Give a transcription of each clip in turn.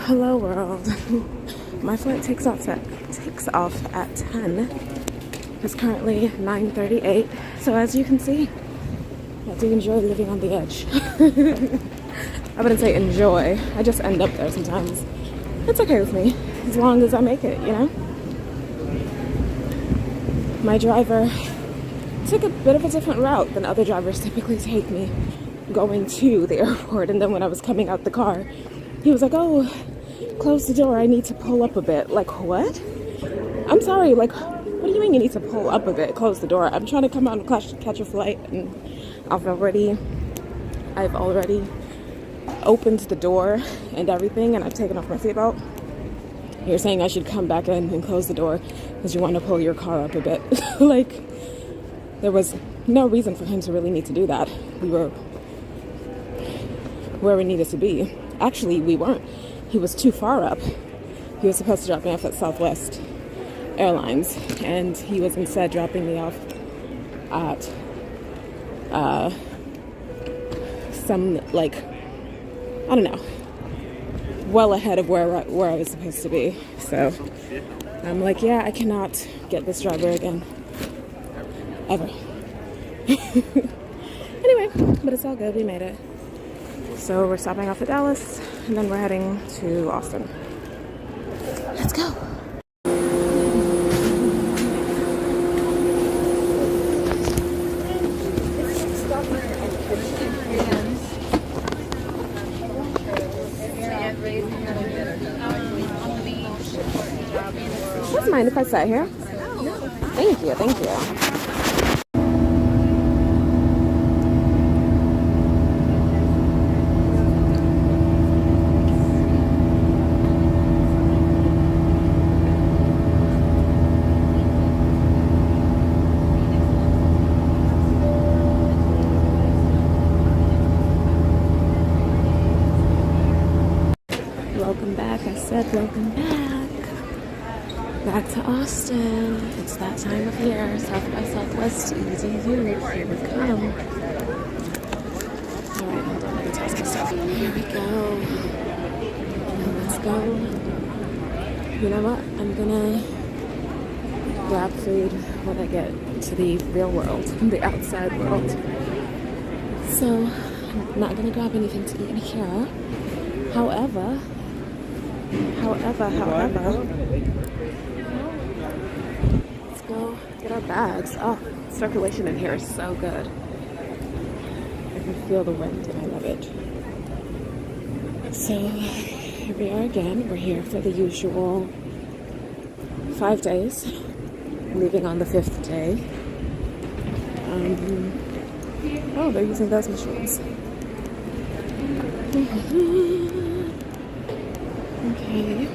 Hello world. My flight takes off at 10. It's currently 9:38. So as you can see, I do enjoy living on the edge. I wouldn't say enjoy. I just end up there sometimes. It's okay with me, as long as I make it, you know? My driver took a bit of a different route than other drivers typically take me going to the airport. And then when I was coming out the car, he was like, oh, close the door, I need to pull up a bit. Like, what? I'm sorry, like, what do you mean you need to pull up a bit, close the door? I'm trying to come out and catch a flight, and I've already opened the door and everything, and I've taken off my seatbelt. You're saying I should come back in and close the door because you want to pull your car up a bit. Like, there was no reason for him to really need to do that. We were where we needed to be. Actually, we weren't. He was too far up. He was supposed to drop me off at Southwest Airlines, and he was instead dropping me off at some, like, I don't know, well ahead of where I was supposed to be. So I'm like, yeah, I cannot get this driver again, ever. Anyway, but it's all good. We made it. So we're stopping off at Dallas, and then we're heading to Austin. Let's go. Doesn't mind if I sit here. Thank you, thank you. Welcome back. I said welcome back to Austin. It's that time of year. South by Southwest EDU. Here we come. Alright, hold on. Let me test my stuff. Here we go. Now let's go. You know what? I'm gonna grab food when I get to the real world, the outside world. So, I'm not gonna grab anything to eat in here. However, let's go get our bags. Oh, circulation in here is so good. I can feel the wind and I love it. So here we are again. We're here for the usual 5 days, leaving on the 5th day. Oh, they're using those machines. Okay.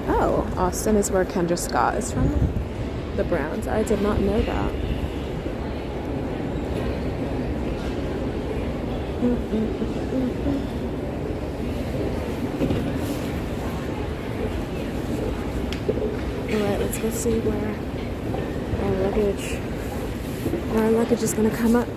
Oh, Austin is where Kendra Scott is from. The Browns. I did not know that. Alright, let's go see where our luggage is gonna come up.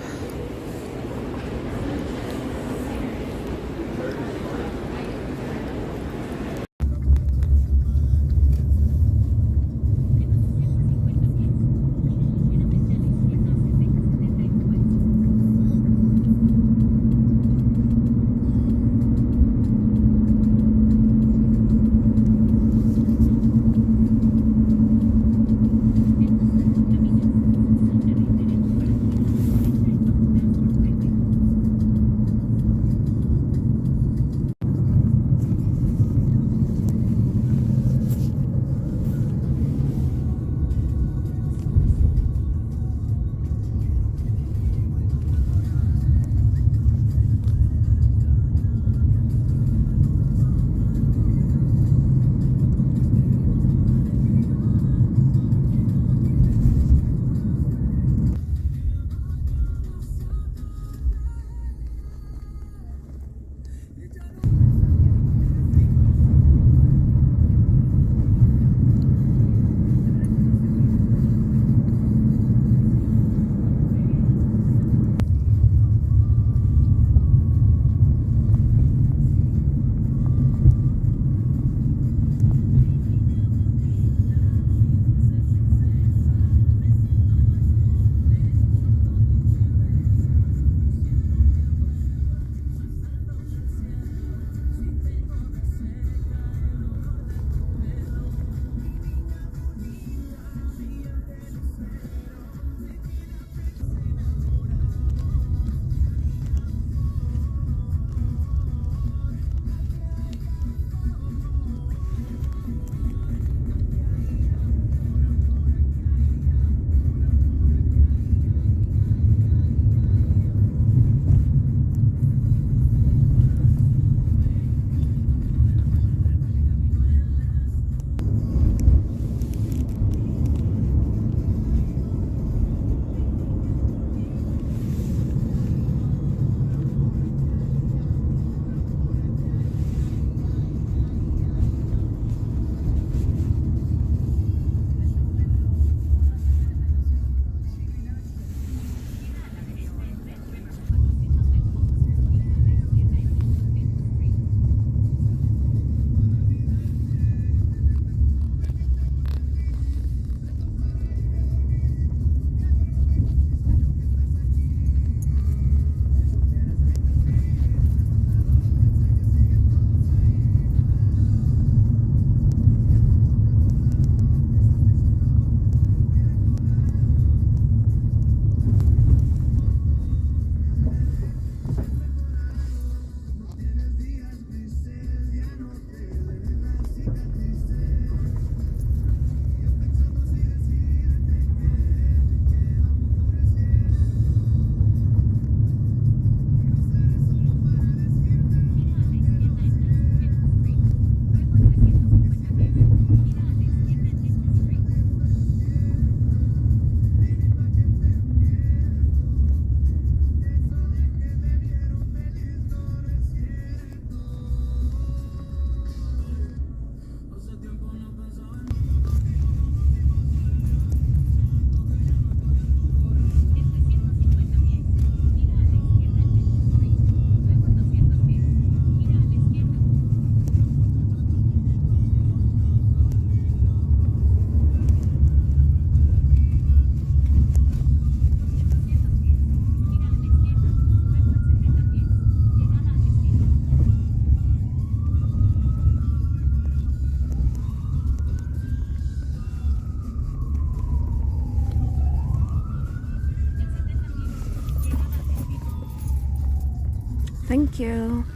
Thank you.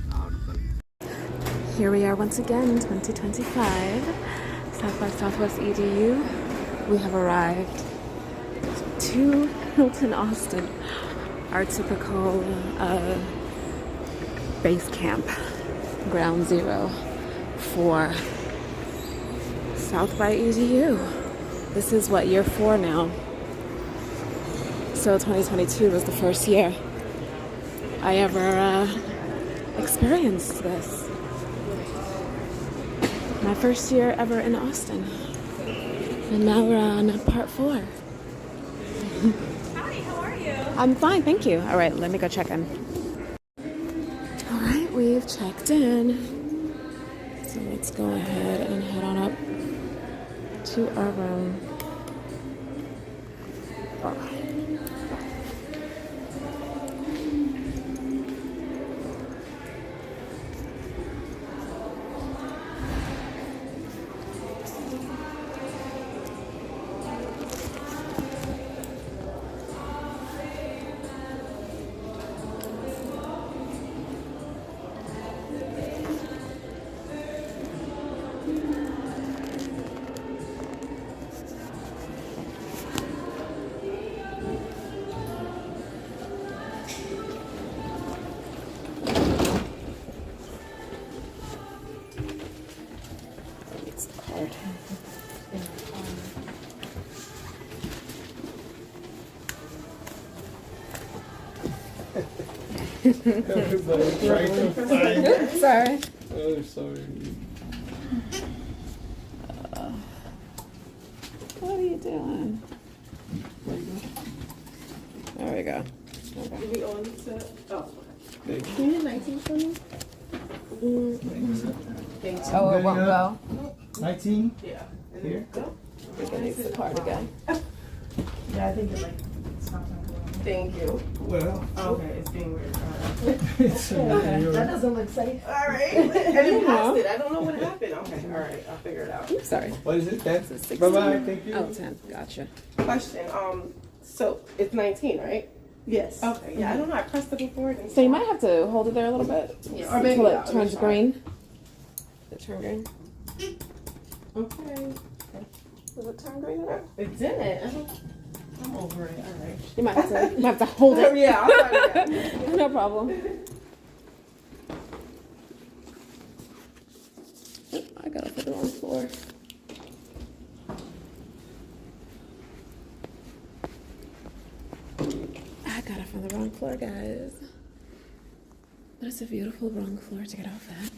Here we are once again, 2025, South by Southwest EDU. We have arrived to Hilton Austin, our typical base camp, ground zero for South by EDU. This is what, year 4 now. So 2022 was the first year I ever experienced this. My first year ever in Austin. And now we're on part 4. Howdy, how are you? I'm fine, thank you. All right, let me go check in. All right, we've checked in. So let's go ahead and head on up to our room. All right. Everybody's trying to find. Sorry. Oh, sorry. What are you doing? There we go. Okay. We on to, oh, Thank can you 19 for me? Thank you. Oh, it won't go. 19 Yeah. here. I think it needs the card again. Yeah, I think it like stopped on. Thank you. Well, Okay, it's being weird. it's That doesn't look safe. All right. And it passed it. I don't know what happened. Okay, all right. I'll figure it out. Oops, sorry. What is it? 10? 16. Bye-bye. Thank you. Oh, 10. Gotcha. Question. So it's 19, right? Yes. Okay. Yeah, I don't know. I pressed it before. And So you might have to hold it there a little bit. Yeah, or maybe Until not. it turns That's fine. green. It turn green. Okay. Does it turn green at all? It didn't. I'm over it. All right. You might have to hold it. Yeah, I'll try it. No problem. Oop, I got off the wrong floor. I got off on the wrong floor, guys. But it's a beautiful wrong floor to get off at.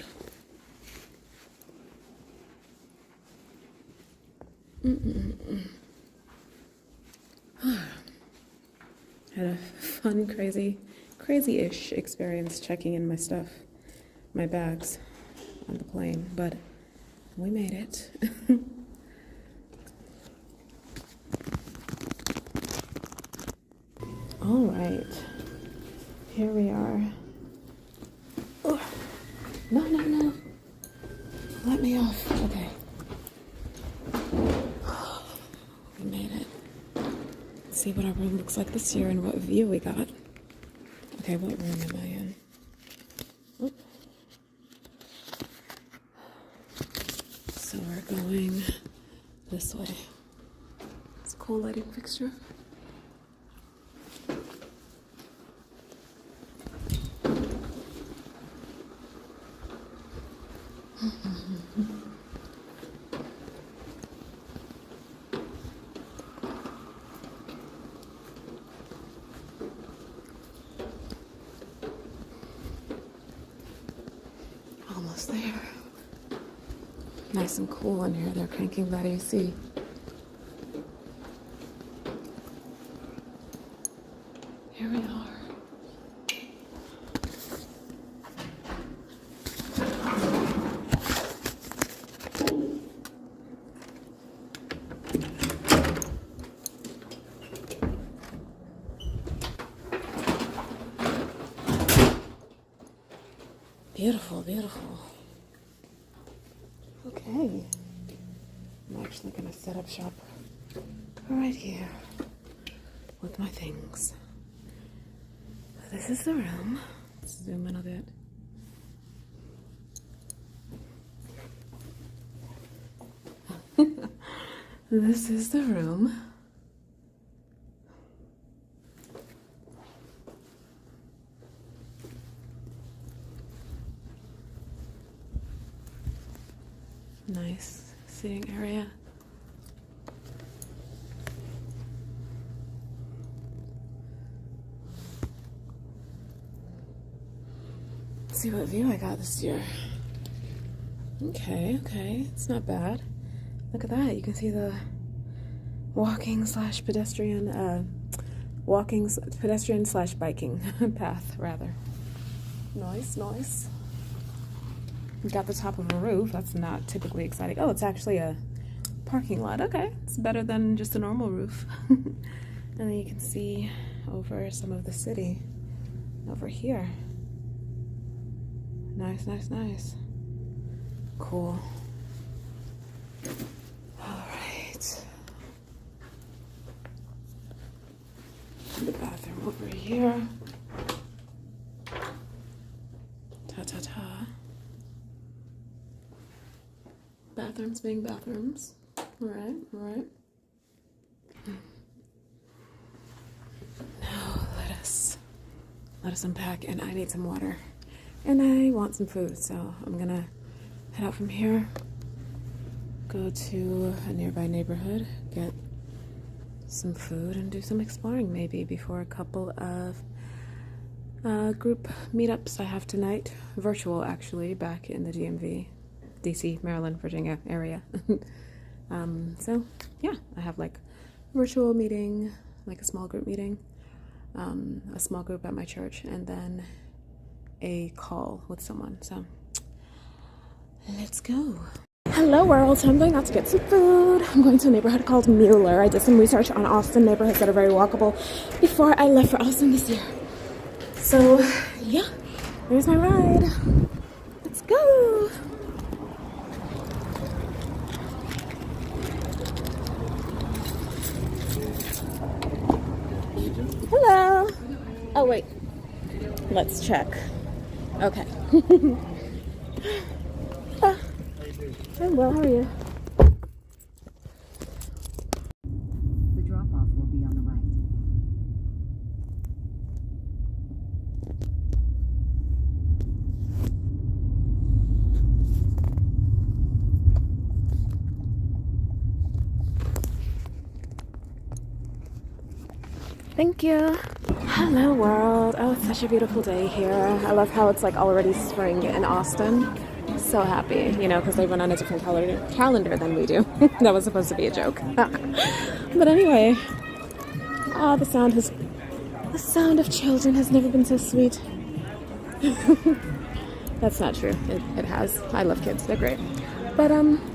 Had a fun, crazy-ish experience checking in my stuff, my bags on the plane, but we made it. All right, here we are. Oh, no. Let me off. Okay. We made it. Let's see what our room looks like this year and what view we got. Okay, what room am I in? Oop. So we're going this way. It's a cool lighting fixture. Almost there. Nice and cool in here. They're cranking that AC. Here we are. Beautiful, beautiful. Okay. I'm actually going to set up shop right here with my things. This is the room. Let's zoom in a bit. This is the room. Nice sitting area. Let's see what view I got this year. Okay, it's not bad. Look at that, you can see the walking slash pedestrian slash biking path, rather. Nice. We got the top of a roof. That's not typically exciting. Oh, it's actually a parking lot. Okay, it's better than just a normal roof. And then you can see over some of the city over here. Nice. Cool. All right. The bathroom over here. Ta. Bathrooms being bathrooms. All right. Now let us unpack, and I need some water, and I want some food, so I'm gonna head out from here, go to a nearby neighborhood, get some food, and do some exploring maybe before a couple of group meetups I have tonight, virtual actually, back in the DMV. DC, Maryland, Virginia area. So yeah, I have like virtual meeting, like a small group meeting, a small group at my church, and then a call with someone. So let's go. Hello world, so I'm going out to get some food. I'm going to a neighborhood called Mueller. I did some research on Austin neighborhoods that are very walkable before I left for Austin this year. So yeah, there's my ride. Let's go. Hello. Oh wait, let's check. Okay. I'm well, how are you? The drop-off will be on the right. Thank you. Hello world. Oh, it's such a beautiful day here. I love how it's like already spring in Austin. So happy, you know, because they run on a different calendar than we do. That was supposed to be a joke. But anyway, the sound of children has never been so sweet. That's not true. It has. I love kids. They're great. But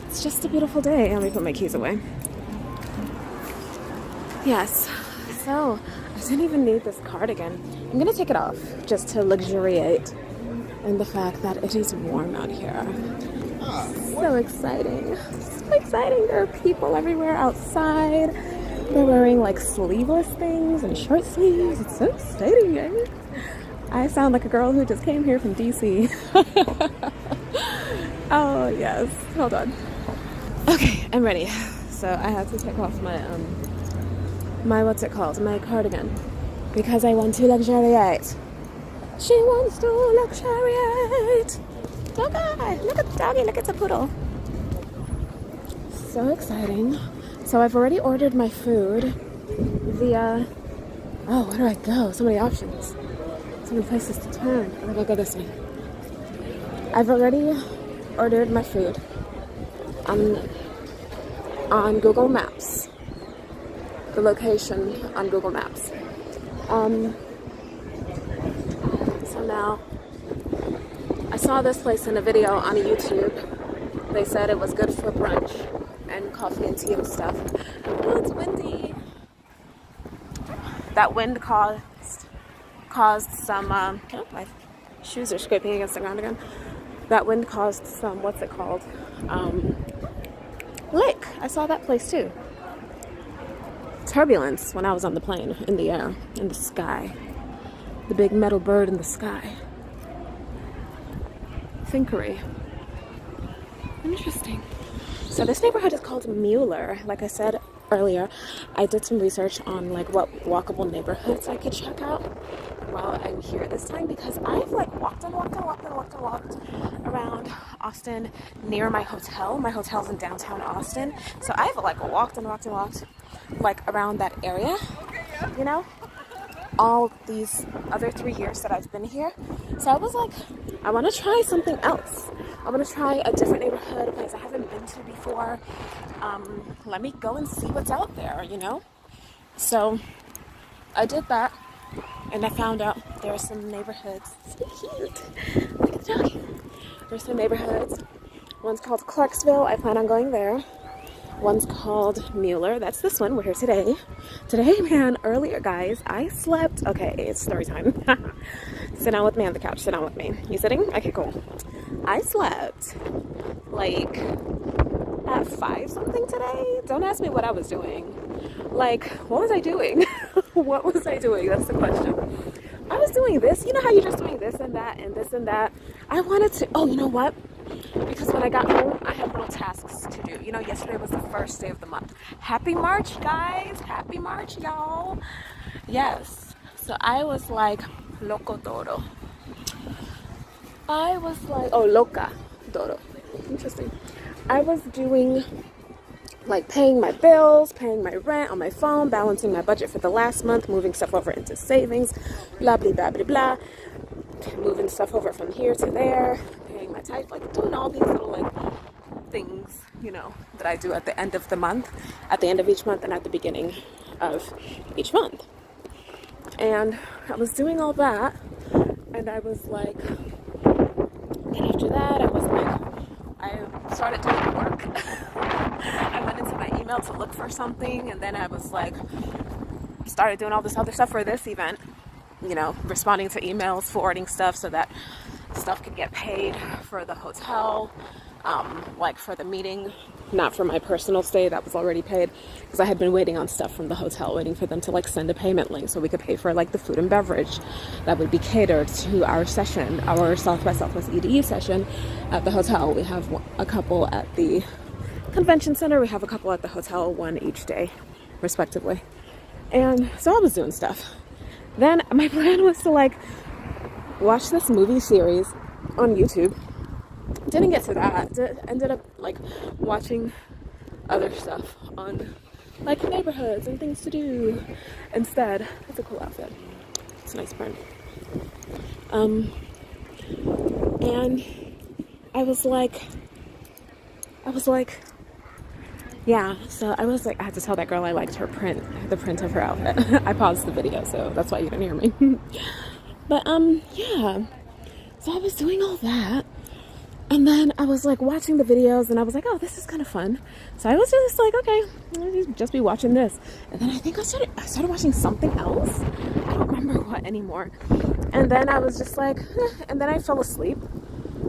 it's just a beautiful day. Let me put my keys away. Yes. So I didn't even need this cardigan. I'm gonna take it off just to luxuriate in the fact that it is warm out here. So exciting. So exciting. There are people everywhere outside. They're wearing like sleeveless things and short sleeves. It's so exciting, guys. I sound like a girl who just came here from DC. Oh yes. Hold on. Okay, I'm ready. So I have to take off my what's it called? My cardigan. Because I want to luxuriate. She wants to luxuriate. Okay, look at the doggy, look at the poodle. So exciting. So I've already ordered my food via, oh, where do I go? So many options. So many places to turn. I'm gonna go this way. I've already ordered my food on Google Maps. The location on Google Maps. So now, I saw this place in a video on YouTube. They said it was good for brunch and coffee and tea and stuff. Oh, it's windy. That wind caused some, oh, my shoes are scraping against the ground again. That wind caused some, what's it called? Lake. I saw that place too. Turbulence when I was on the plane, in the air, in the sky. The big metal bird in the sky. Thinkery. Interesting. So this neighborhood is called Mueller. Like I said earlier, I did some research on like what walkable neighborhoods I could check out while I'm here this time, because I've like walked around Austin near my hotel. My hotel's in downtown Austin. So I've like walked like around that area, you know, all these other 3 years that I've been here. So I was like, I want to try something else. I want to try a different neighborhood, a place I haven't been to before. Let me go and see what's out there, you know? So I did that, and I found out there are some neighborhoods. So cute. Look at the doggy. There's some neighborhoods. One's called Clarksville. I plan on going there. One's called Mueller. That's this one. We're here today. Today, man, earlier, guys, I slept. Okay, it's story time. Sit down with me on the couch. Sit down with me. You sitting? Okay, cool. I slept like at 5 something today. Don't ask me what I was doing. Like, what was I doing? What was I doing? That's the question. I was doing this. You know how you're just doing this and that and this and that? I wanted to, oh, you know what? Because when I got home, I had little tasks to do. You know, yesterday was the first day of the month. Happy March, guys. Happy March, y'all. Yes. So I was like, loco toro. I was like, oh, loca toro. Interesting. I was doing, like, paying my bills, paying my rent on my phone, balancing my budget for the last month, moving stuff over into savings, blah, blah, blah, blah, blah. Moving stuff over from here to there, paying my tithe, like doing all these little like things, you know, that I do at the end of the month, at the end of each month, and at the beginning of each month. And I was doing all that, and I was like, then after that, I was like, I started doing work. I went into my email to look for something, and then I was like, started doing all this other stuff for this event. You know, responding to emails, forwarding stuff so that stuff could get paid for the hotel, like for the meeting, not for my personal stay, that was already paid, because I had been waiting on stuff from the hotel, waiting for them to like send a payment link so we could pay for like the food and beverage that would be catered to our session, our South by Southwest EDU session at the hotel. We have a couple at the convention center, we have a couple at the hotel, one each day, respectively. And so I was doing stuff. Then my plan was to like watch this movie series on YouTube. Didn't get to that. Ended up like watching other stuff on like neighborhoods and things to do instead. That's a cool outfit. It's a nice print. And I was like, yeah, so I was like, I had to tell that girl I liked her print, the print of her outfit. I paused the video, so that's why you didn't hear me. But, yeah, so I was doing all that, and then I was like watching the videos, and I was like, oh, this is kind of fun. So I was just like, okay, I'll just be watching this. And then I think I started watching something else. I don't remember what anymore. And then I was just like, and then I fell asleep.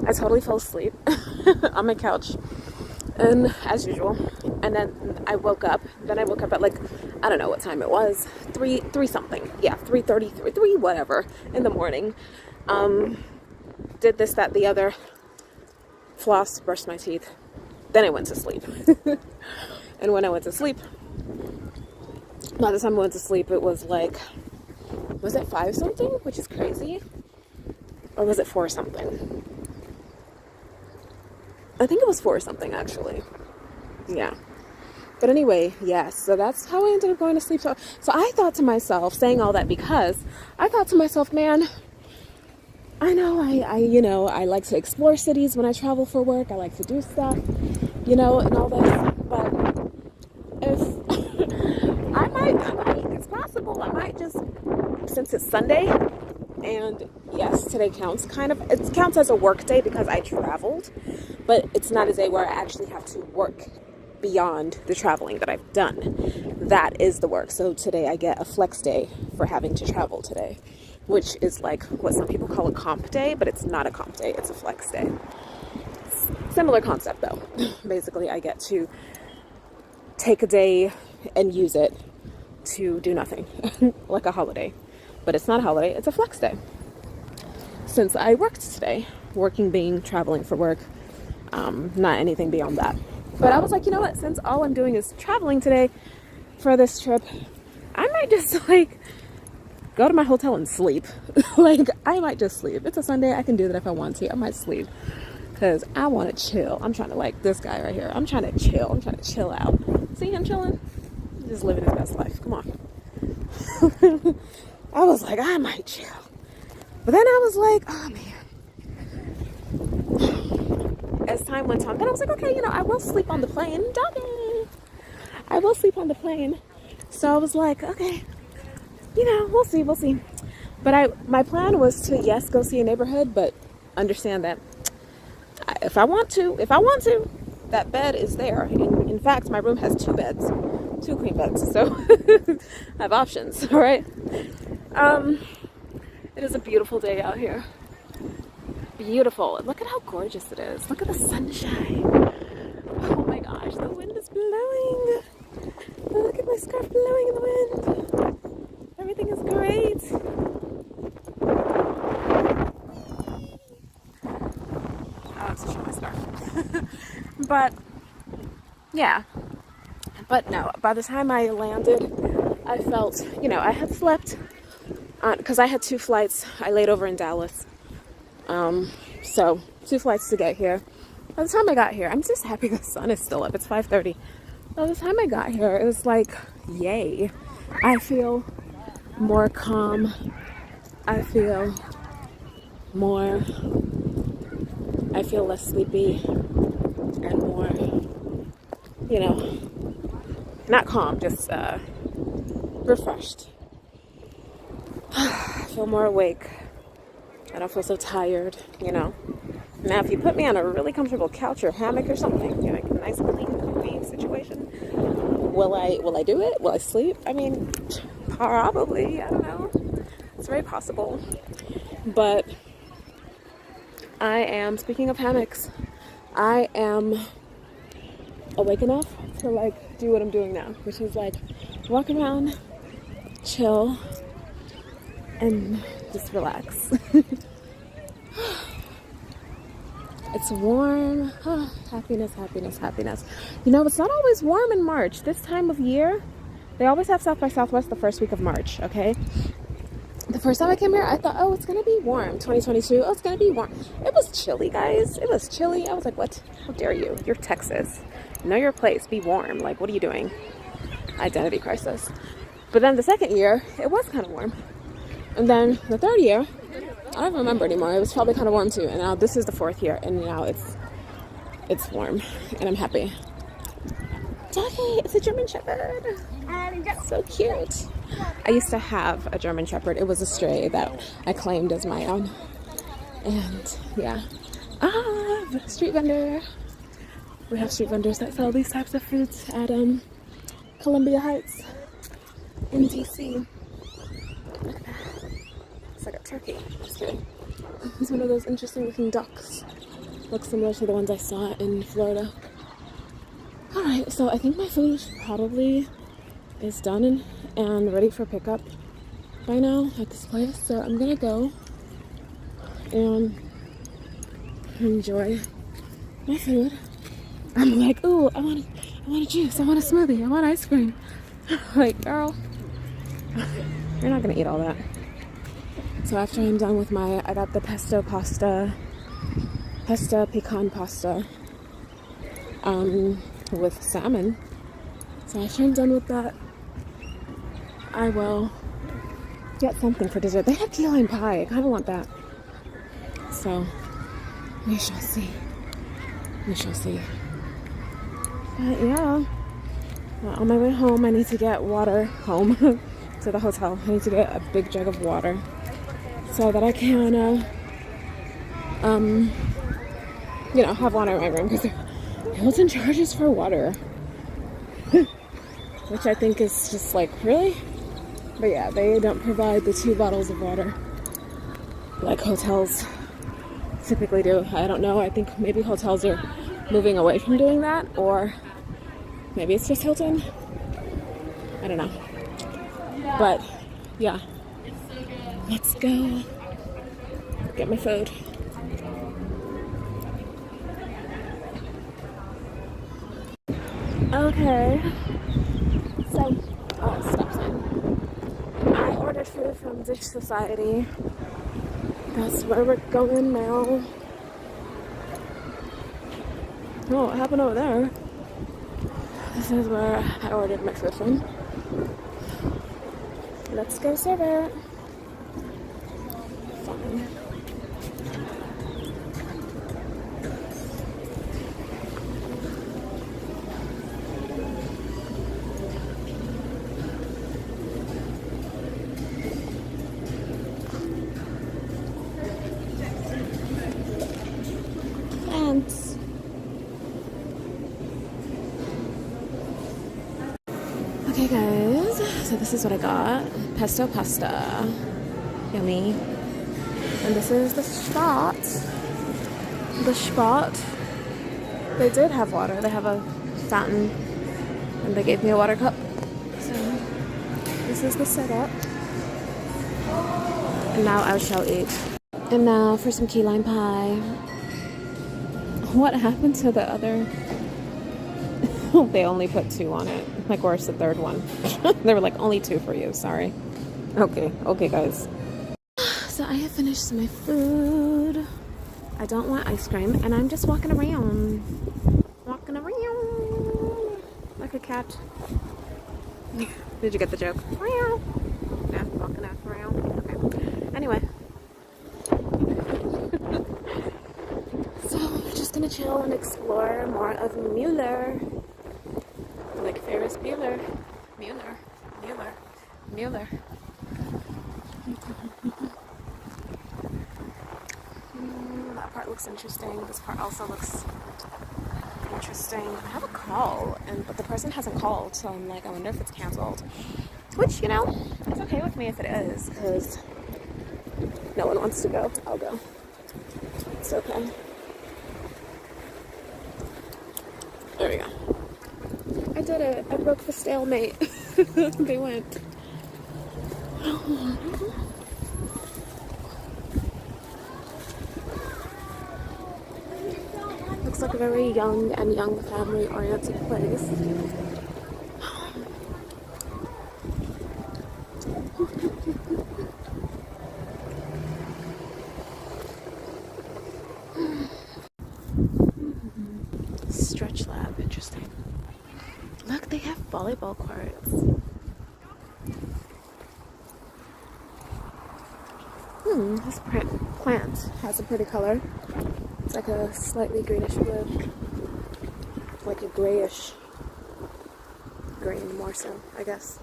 I totally fell asleep on my couch. And as usual, and then I woke up. Then I woke up at like, I don't know what time it was, 3 something. Yeah, 3:33, 3 whatever in the morning. Did this, that, the other. Flossed, brushed my teeth. Then I went to sleep. And when I went to sleep, by the time I went to sleep, it was like, was it 5 something, which is crazy, or was it 4 something? I think it was 4 something, actually. Yeah. But anyway, yes. So that's how I ended up going to sleep. So I thought to myself, saying all that because I thought to myself, man, I know I like to explore cities when I travel for work. I like to do stuff, you know, and all this. But if I might, it's possible. I might just, since it's Sunday, and yes, today counts it counts as a work day because I traveled, but it's not a day where I actually have to work beyond the traveling that I've done. That is the work. So today I get a flex day for having to travel today, which is like what some people call a comp day, but it's not a comp day, it's a flex day. Similar concept though. Basically, I get to take a day and use it to do nothing, like a holiday. But it's not a holiday, it's a flex day. since I worked today. Working being traveling for work, not anything beyond that. But I was like, you know what, since all I'm doing is traveling today for this trip, I might just like go to my hotel and sleep. Like, I might just sleep. It's a Sunday, I can do that if I want to. I might sleep because I want to chill. I'm trying to, like this guy right here, I'm trying to chill. I'm trying to chill out. See him chilling? He's just living his best life. Come on. I was like, I might chill. But then I was like, oh man. As time went on, then I was like, okay, you know, I will sleep on the plane. Doggy! I will sleep on the plane. So I was like, okay, you know, we'll see. But my plan was to, yes, go see a neighborhood, but understand that if I want to, that bed is there. In fact, my room has 2 beds, 2 queen beds, so I have options, all right? It is a beautiful day out here. Beautiful. And look at how gorgeous it is. Look at the sunshine. Oh my gosh, the wind is blowing. Look at my scarf blowing in the wind. Everything is great. I have to show my scarf. But yeah. But no, by the time I landed, I felt, you know, I had slept because I had 2 flights. I laid over in Dallas. So 2 flights to get here. By the time I got here, I'm just happy the sun is still up. It's 5:30. By the time I got here, it was like, yay. I feel more calm. I feel less sleepy and more, you know, not calm, just refreshed. I feel more awake. I don't feel so tired, you know. Now, if you put me on a really comfortable couch or hammock or something, you know, like a nice, clean, comfy situation, will I do it? Will I sleep? I mean, probably. I don't know. It's very possible. But I am, speaking of hammocks, I am awake enough to, like, do what I'm doing now, which is, like, walk around, chill, and just relax. It's warm. Oh, happiness. You know, it's not always warm in March. This time of year, they always have South by Southwest the first week of March, okay? The first time I came here, I thought, oh, it's going to be warm. 2022, oh, it's going to be warm. It was chilly, guys. It was chilly. I was like, what? How dare you? You're Texas. Know your place. Be warm. Like, what are you doing? Identity crisis. But then the second year, it was kind of warm. And then the third year, I don't remember anymore. It was probably kind of warm too. And now this is the 4th year, and now it's warm, and I'm happy. Doggy, it's a German Shepherd. So cute. I used to have a German Shepherd. It was a stray that I claimed as my own. And yeah. Street vendor. We have street vendors that sell these types of foods at Columbia Heights in DC. Look at that. It's like a turkey. Just kidding. It's one of those interesting looking ducks. Looks similar to the ones I saw in Florida. Alright, so I think my food probably is done and ready for pickup by now at this place. So I'm gonna go and enjoy my food. I'm like, ooh, I want a juice, I want a smoothie, I want ice cream. Like, girl, you're not gonna eat all that. So after I'm done with I got the pesto pecan pasta with salmon. So after I'm done with that, I will get something for dessert. They have key lime pie. I kind of want that. So we shall see. But yeah, on my way home, I need to get water home to the hotel. I need to get a big jug of water so that I can, you know, have water in my room, because Hilton charges for water, which I think is just like, really? But yeah, they don't provide the 2 bottles of water like hotels typically do. I don't know. I think maybe hotels are moving away from doing that, or maybe it's just Hilton. I don't know. But yeah, let's go get my food. Okay. So, oh, stop sign. I ordered food from Dish Society. That's where we're going now. Oh, what happened over there? This is where I ordered my food from. Let's go serve it. Fine. Thanks. Okay guys, so this is what I got. Pesto pasta. Yummy. And this is the spot. The spot. They did have water. They have a fountain. And they gave me a water cup. So this is the setup. And now I shall eat. And now for some key lime pie. What happened to the other? They only put 2 on it. Like, where's the third one? They were like, only 2 for you, sorry. Okay guys. So I have finished my food. I don't want ice cream, and I'm just walking around. Walking around like a cat. Did you get the joke? Yeah, walking around. Okay. Anyway. So we're just gonna chill and explore more of Mueller. Like Ferris Bueller. Mueller. That part looks interesting. This part also looks interesting. I have a call, but the person hasn't called, so I'm like, I wonder if it's canceled. Which, you know, it's okay with me if it is, because no one wants to go. I'll go. It's okay. There we go. I did it. I broke the stalemate. They went. Looks like a very young family-oriented place. Stretch lab, interesting. Look, they have volleyball courts. This plant has a pretty color. It's like a slightly greenish blue. Like a grayish green, more so, I guess.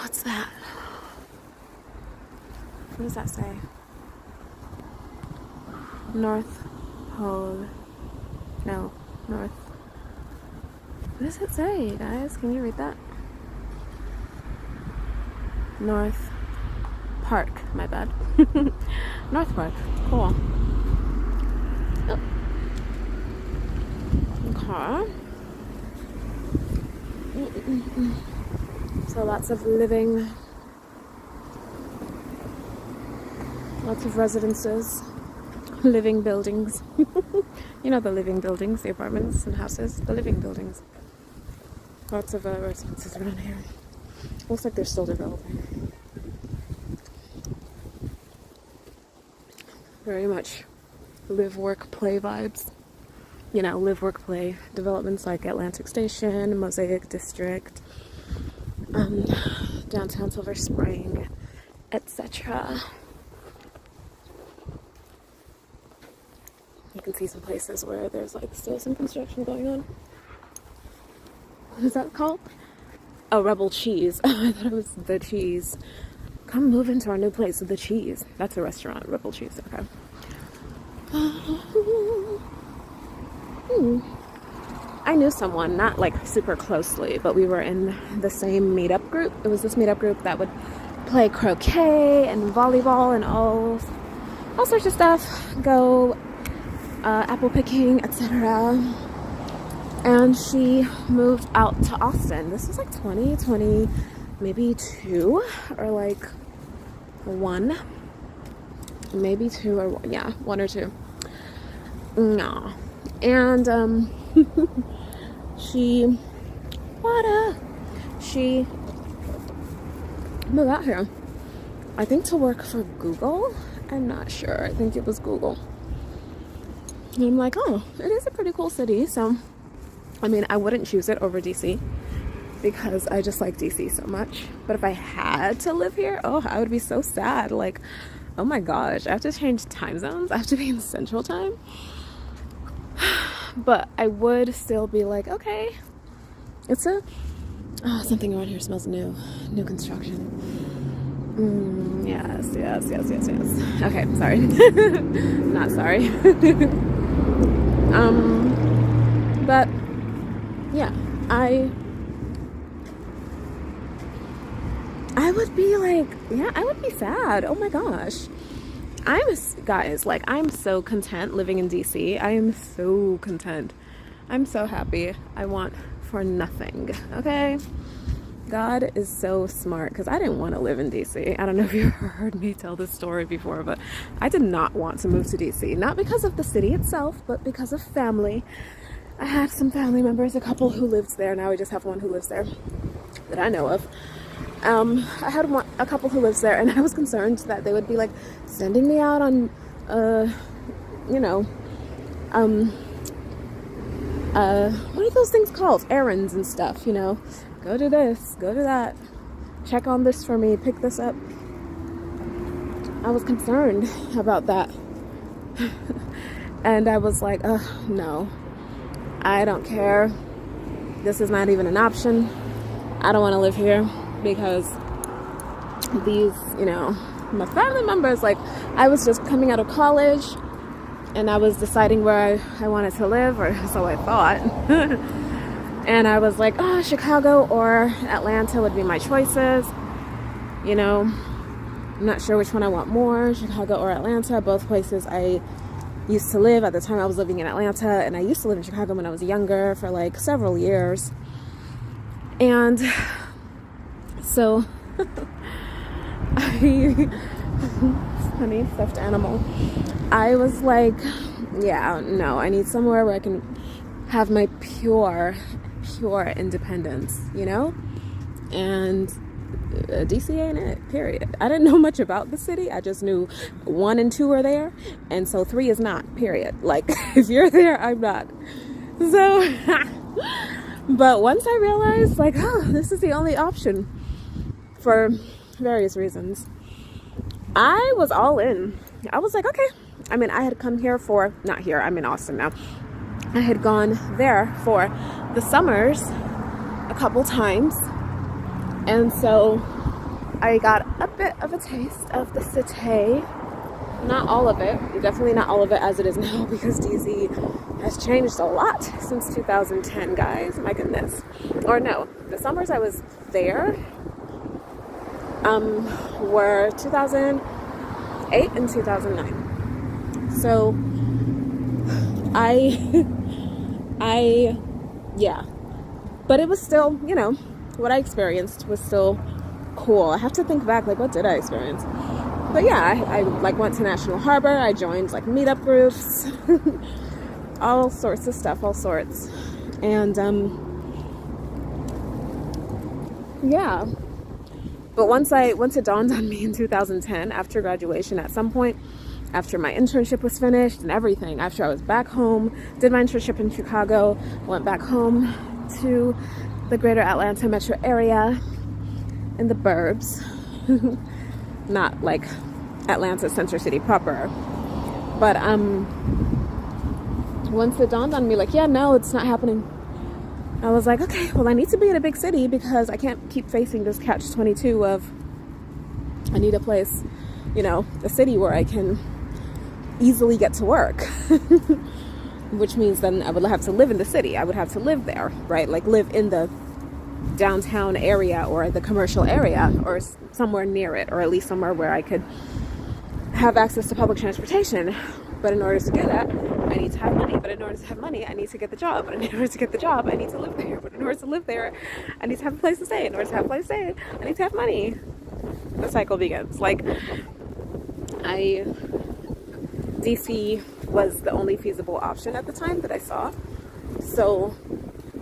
What's that? What does that say? North Pole. No, North. What does it say, guys? Can you read that? North Park, my bad. North Park, cool. Oh. Okay. So lots of living, lots of residences, living buildings. You know the living buildings, the apartments and houses, the living buildings. Lots of residences around here. Looks like they're still developing. Very much live, work, play vibes. You know, live, work, play developments like Atlantic Station, Mosaic District, downtown Silver Spring, etc. You can see some places where there's like still some construction going on. What is that called? Oh, Rebel Cheese. I thought it was The Cheese. Come move into our new place, The Cheese. That's a restaurant, Rebel Cheese. Okay. I knew someone, not like super closely, but we were in the same meetup group. It was this meetup group that would play croquet and volleyball and all sorts of stuff. Go apple picking, etc. And she moved out to Austin. This was like 2020, maybe 2, or like one, maybe two, or yeah, one or two. No. And she moved out here, I think, to work for Google. I'm not sure. I think it was Google. And I'm like, oh, it is a pretty cool city. So, I mean, I wouldn't choose it over DC because I just like DC so much. But if I had to live here, oh, I would be so sad. Like, oh my gosh, I have to change time zones. I have to be in Central Time. But I would still be like, okay, it's something around here smells new construction. Yes. Okay, sorry. Not sorry. But yeah, I would be like, yeah, I would be sad. Oh my gosh. I'm so content living in DC. I am so content. I'm so happy. I want for nothing. Okay? God is so smart, because I didn't want to live in DC. I don't know if you've heard me tell this story before, but I did not want to move to DC. Not because of the city itself, but because of family. I had some family members, a couple who lived there. Now we just have one who lives there that I know of. I had a couple who lives there, and I was concerned that they would be like sending me out on, what are those things called? Errands and stuff, you know. Go do this, go do that, check on this for me, pick this up. I was concerned about that. And I was like, no, I don't care. This is not even an option. I don't want to live here because these, my family members, like, I was just coming out of college and I was deciding where I wanted to live, or so I thought. And I was like, Chicago or Atlanta would be my choices. I'm not sure which one I want more, Chicago or Atlanta. Both places I used to live. At the time I was living in Atlanta, and I used to live in Chicago when I was younger for like several years. And so, funny stuffed animal. I was like, yeah, no, I need somewhere where I can have my pure independence, and DC ain't it, period. I didn't know much about the city. I just knew 1 and 2 are there, and so 3 is not, period. Like, if you're there, I'm not. So but once I realized, like, this is the only option for various reasons, I was all in. I was like, okay. I mean, I had come here for, not here, I'm in Austin now. I had gone there for the summers a couple times, and so I got a bit of a taste of the city. Not all of it, definitely not all of it as it is now, because DC has changed a lot since 2010, guys. My goodness. Or no, the summers I was there were 2008 and 2009. So yeah, but it was still, what I experienced was still cool. I have to think back, like, what did I experience? But yeah, I like went to National Harbor. I joined like meetup groups, all sorts of stuff, all sorts. And yeah. But once it dawned on me in 2010, after graduation, at some point, after my internship was finished and everything, after I was back home, did my internship in Chicago, went back home to the greater Atlanta metro area in the burbs. Not like Atlanta Center City proper. But once it dawned on me, like, yeah, no, it's not happening. I was like, okay, well, I need to be in a big city because I can't keep facing this catch-22 of I need a place, a city where I can easily get to work. Which means then I would have to live in the city. I would have to live there, right? Like live in the downtown area or the commercial area or somewhere near it, or at least somewhere where I could have access to public transportation. But in order to do that, I need to have money. But in order to have money, I need to get the job. But in order to get the job, I need to live there. But in order to live there, I need to have a place to stay. In order to have a place to stay, I need to have money. the cycle begins. Like, DC was the only feasible option at the time that I saw. So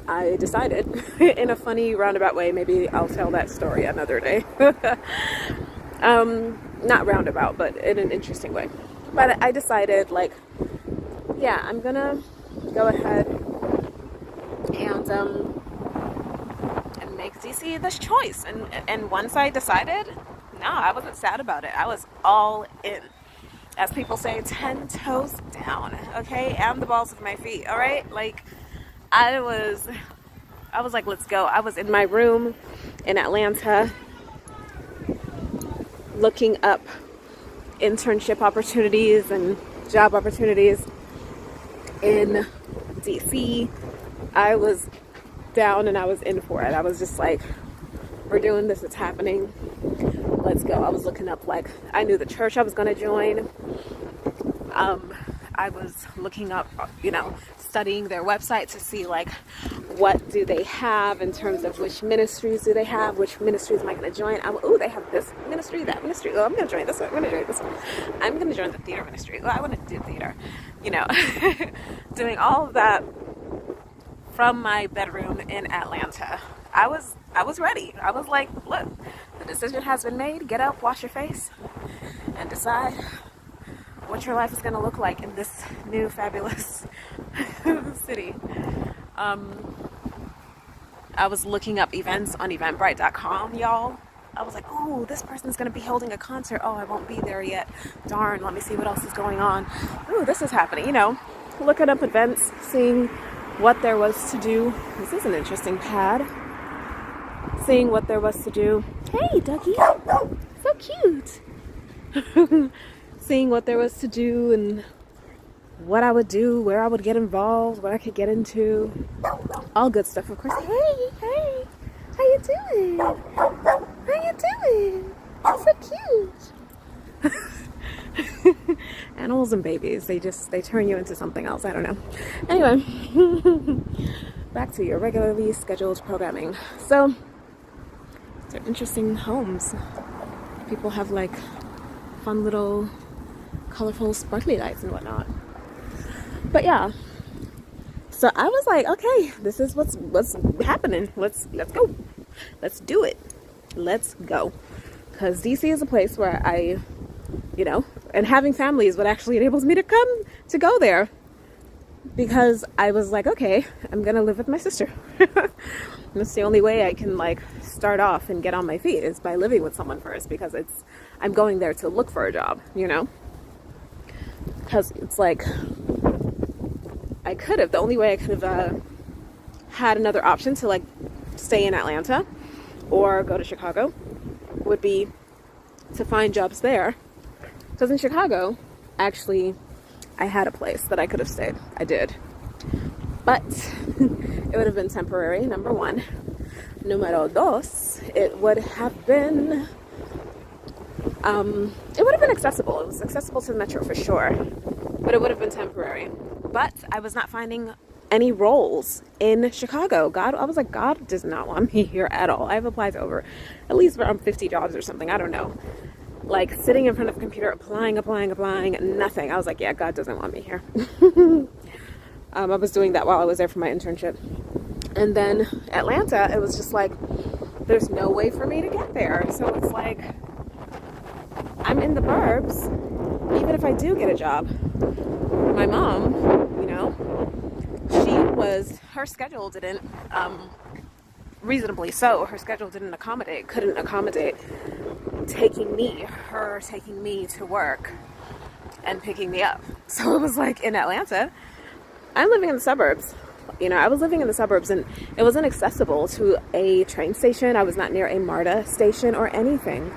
I decided, in a funny roundabout way, maybe I'll tell that story another day. Not roundabout, but in an interesting way. But I decided, like, yeah, I'm gonna go ahead and make DC this choice. And once I decided, no, I wasn't sad about it. I was all in. As people say, 10 toes down, okay? And the balls of my feet, all right? Like, I was like, let's go. I was in my room in Atlanta looking up internship opportunities and job opportunities in DC. I was down and I was in for it. I was just like, we're doing this, it's happening. Let's go. I was looking up, like, I knew the church I was going to join. I was looking up, you know, studying their website to see, like, what do they have in terms of which ministries do they have, which ministries am I going to join. Oh, they have this ministry, that ministry. Oh, I'm going to join this one. I'm going to join this one. I'm going to join the theater ministry. Oh, I want to do theater. You know, doing all of that from my bedroom in Atlanta. I was ready. I was like, look, the decision has been made. Get up, wash your face, and decide what your life is going to look like in this new fabulous city. I was looking up events on eventbrite.com, y'all. I was like, oh, this person's going to be holding a concert. Oh, I won't be there yet. Darn, let me see what else is going on. Oh, this is happening. You know, looking up events, seeing what there was to do. This is an interesting pad. Seeing what there was to do. Hey, Dougie. So cute. Seeing what there was to do and what I would do, where I would get involved, what I could get into. All good stuff, of course. Hey, how you doing? How you doing? So cute. Animals and babies, they turn you into something else. I don't know. Anyway, back to your regularly scheduled programming. So, they're interesting homes. People have, like, fun little colorful sparkly lights and whatnot. But yeah, so I was like, okay, this is what's happening. Let's go. Let's do it. Let's go. Because DC is a place where I, you know, and having family is what actually enables me to go there. Because I was like, okay, I'm gonna live with my sister. That's the only way I can, like, start off and get on my feet is by living with someone first, because I'm going there to look for a job, you know? Because it's like, the only way I could have had another option to, like, stay in Atlanta or go to Chicago would be to find jobs there. Because in Chicago, actually, I had a place that I could have stayed. I did. But it would have been temporary, number one. Numero dos, it would have been accessible. It was accessible to the metro for sure, but it would have been temporary. But I was not finding any roles in Chicago. I was like, God does not want me here at all. I've applied to over at least around 50 jobs or something. I don't know. Like, sitting in front of a computer, applying, nothing. I was like, yeah, God doesn't want me here. I was doing that while I was there for my internship. And then Atlanta, it was just like, there's no way for me to get there. So it's like, I'm in the burbs. Even if I do get a job, my mom, you know, her schedule didn't, reasonably so, her schedule couldn't accommodate taking me to work and picking me up. So it was like, in Atlanta, I'm living in the suburbs. You know, I was living in the suburbs and it wasn't accessible to a train station. I was not near a MARTA station or anything.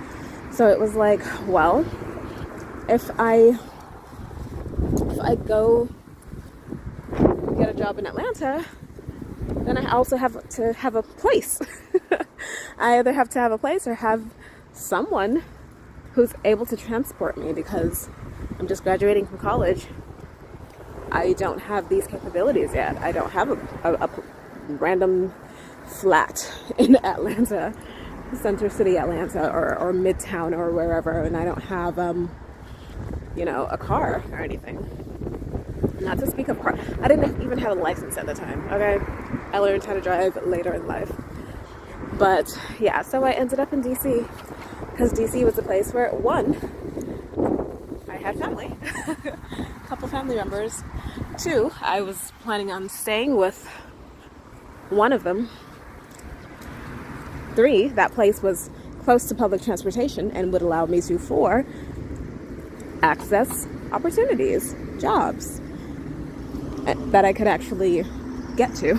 So it was like, well, if I go get a job in Atlanta, then I also have to have a place. I either have to have a place or have someone who's able to transport me, because I'm just graduating from college. I don't have these capabilities yet. I don't have a random flat in Atlanta Center City, Atlanta, or Midtown or wherever, and I don't have, you know, a car or anything. Not to speak of car. I didn't even have a license at the time, okay? I learned how to drive later in life. But yeah, so I ended up in DC because DC was a place where, one, I had family, a couple family members. Two, I was planning on staying with one of them. Three, that place was close to public transportation and would allow me to, four, access opportunities, jobs that I could actually get to,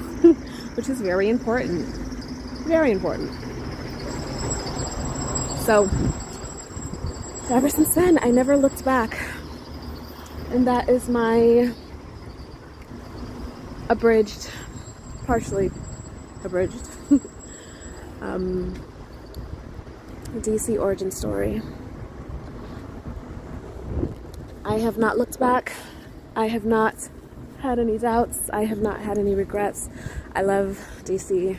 which is very important. Very important. So ever since then, I never looked back. And that is my abridged, partially abridged, DC origin story. I have not looked back. I have not had any doubts. I have not had any regrets. I love DC.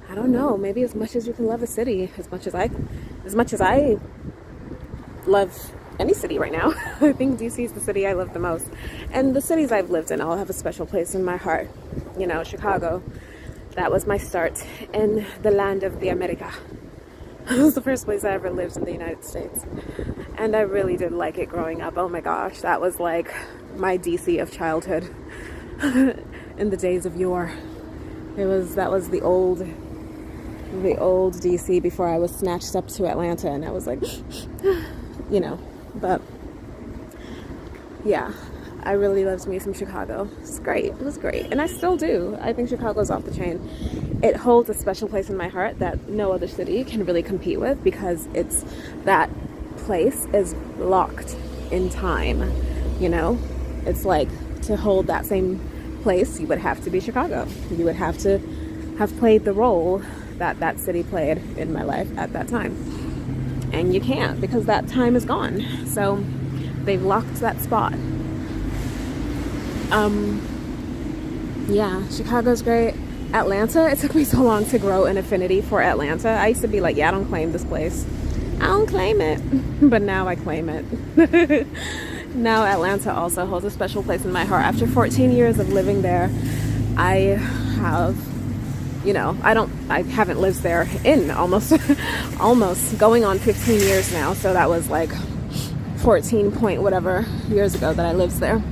I don't know, maybe as much as you can love a city, as much as I love any city right now. I think DC is the city I love the most. And the cities I've lived in all have a special place in my heart. You know, Chicago, that was my start in the land of the America. It was the first place I ever lived in the United States. And I really did like it growing up. Oh my gosh, that was like my DC of childhood in the days of yore. That was the old DC before I was snatched up to Atlanta, and I was like, you know, but yeah, I really loved me some Chicago. It's great. It was great. And I still do. I think Chicago's off the chain. It holds a special place in my heart that no other city can really compete with, because that place is locked in time, you know? It's like, to hold that same place, you would have to be Chicago. You would have to have played the role that city played in my life at that time. And you can't, because that time is gone. So they've locked that spot. Yeah, Chicago's great. Atlanta, it took me so long to grow an affinity for Atlanta. I used to be like, yeah, I don't claim this place. I don't claim it. But now I claim it. Now Atlanta also holds a special place in my heart. After 14 years of living there, I have, you know, I haven't lived there in almost going on 15 years now. So that was like 14 point whatever years ago that I lived there.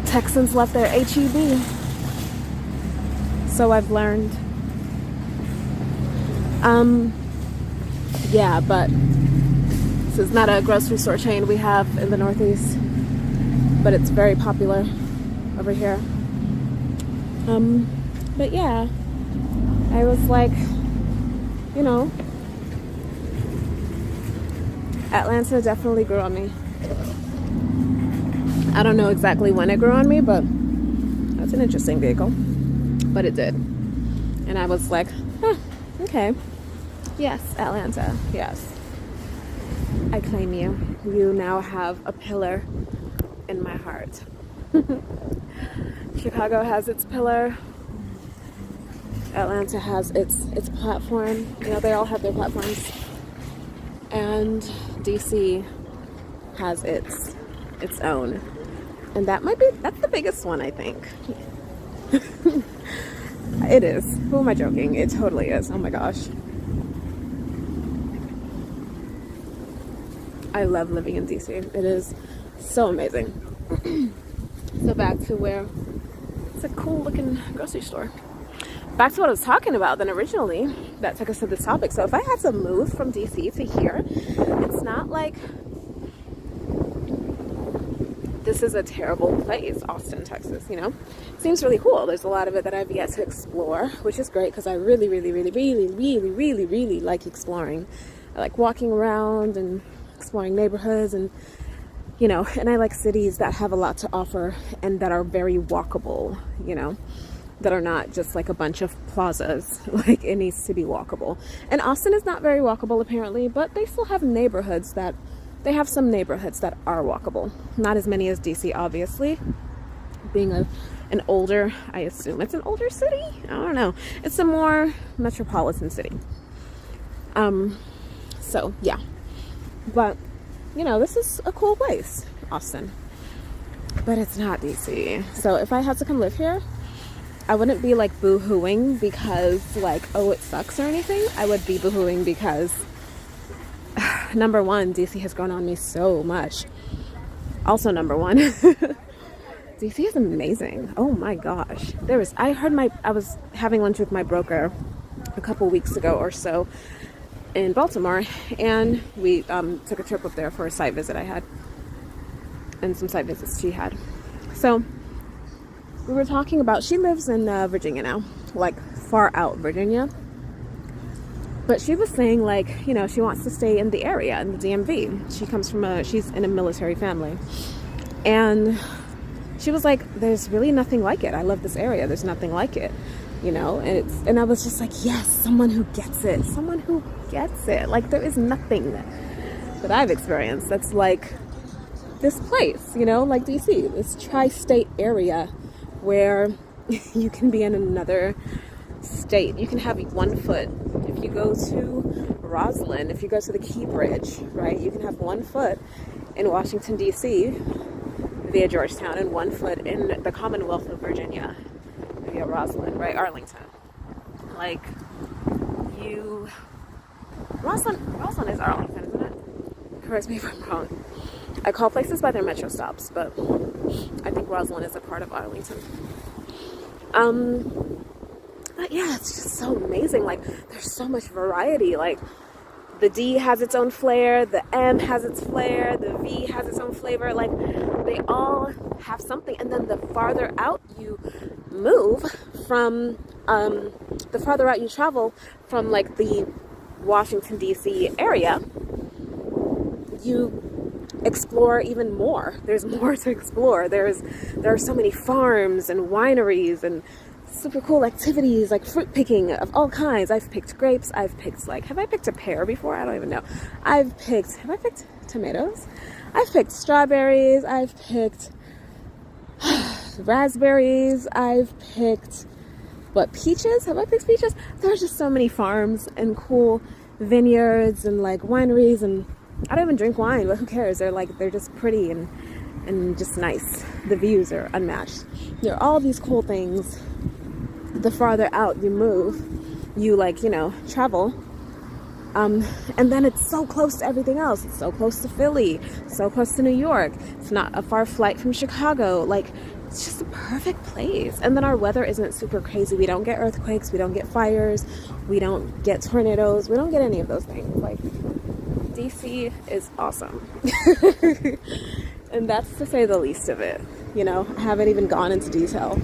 Texans left their HEB. So I've learned. Yeah, but this is not a grocery store chain we have in the Northeast, but it's very popular over here. But yeah, I was like, you know, Atlanta definitely grew on me. I don't know exactly when it grew on me, but that's an interesting vehicle. But it did. And I was like, huh, okay. Yes, Atlanta, yes. I claim you. You now have a pillar in my heart. Chicago has its pillar. Atlanta has its platform. You know, they all have their platforms. And DC has its own. And that's the biggest one, I think. It is. Who am I joking? It totally is. Oh my gosh. I love living in DC. It is so amazing. So back to where it's a cool looking grocery store. Back to what I was talking about then originally that took us to this topic. So if I had to move from DC to here, it's not like this is a terrible place, Austin, Texas, you know? It seems really cool. There's a lot of it that I've yet to explore, which is great because I really, really, really, really, really, really, really like exploring. I like walking around and exploring neighborhoods and, you know, and I like cities that have a lot to offer and that are very walkable, you know, that are not just like a bunch of plazas. Like, it needs to be walkable. And Austin is not very walkable apparently, but they still have neighborhoods that they have some neighborhoods that are walkable. Not as many as DC, obviously. Being an older, I assume it's an older city? I don't know. It's a more metropolitan city. So yeah, but you know, this is a cool place, Austin, but it's not DC. So if I had to come live here, I wouldn't be like boo-hooing because like, oh, it sucks or anything. I would be boo-hooing because number one, DC has grown on me so much. Also, number one, DC is amazing. Oh my gosh. I was having lunch with my broker a couple weeks ago or so in Baltimore, and we took a trip up there for a site visit I had and some site visits she had. So we were talking about, she lives in Virginia now, like far out Virginia, but she was saying like, you know, she wants to stay in the area, in the DMV. She comes from she's in a military family, and she was like, there's really nothing like it. I love this area. There's nothing like it, you know? And I was just like, yes, someone who gets it. Someone who gets it. Like, there is nothing that I've experienced that's like this place, you know, like DC, this tri-state area where you can be in another state. You can have one foot. If you go to Roslyn, if you go to the Key Bridge, right, you can have 1 foot in Washington, D.C., via Georgetown, and 1 foot in the Commonwealth of Virginia via Roslyn, right? Arlington. Like, Roslyn is Arlington, isn't it? Correct me if I'm wrong. I call places by their metro stops, but I think Roslyn is a part of Arlington. But yeah, it's just so amazing. Like, there's so much variety. Like, the D has its own flair, the M has its flair, the V has its own flavor. Like, they all have something. And then the farther out you move from, the farther out you travel from like the Washington, D.C. area, you explore even more. There's more to explore. There are so many farms and wineries and super cool activities like fruit picking of all kinds. I've picked grapes. I've picked have I picked a pear before? I don't even know. Have I picked tomatoes? I've picked strawberries. I've picked raspberries. I've picked, peaches? Have I picked peaches? There's just so many farms and cool vineyards and like wineries, and I don't even drink wine, but who cares? They're just pretty and just nice. The views are unmatched. There are all these cool things. The farther out you move, you travel, and then it's so close to everything else. It's so close to Philly, so close to New York. It's not a far flight from Chicago. Like, it's just a perfect place. And then our weather isn't super crazy. We don't get earthquakes. We don't get fires. We don't get tornadoes. We don't get any of those things. Like, DC is awesome. And that's to say the least of it. You know, I haven't even gone into detail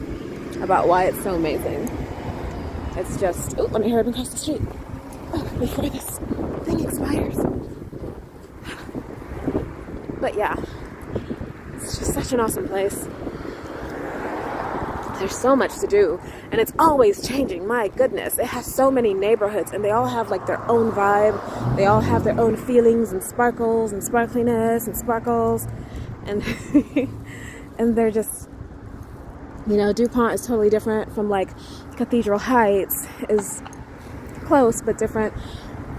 about why it's so amazing. It's just, oh, let me hurry up and cross the street before this thing expires. But yeah, it's just such an awesome place. There's so much to do, and it's always changing. My goodness, it has so many neighborhoods, and they all have like their own vibe. They all have their own feelings and sparkles and sparkliness and sparkles, and and they're just, DuPont is totally different from like Cathedral Heights, is close but different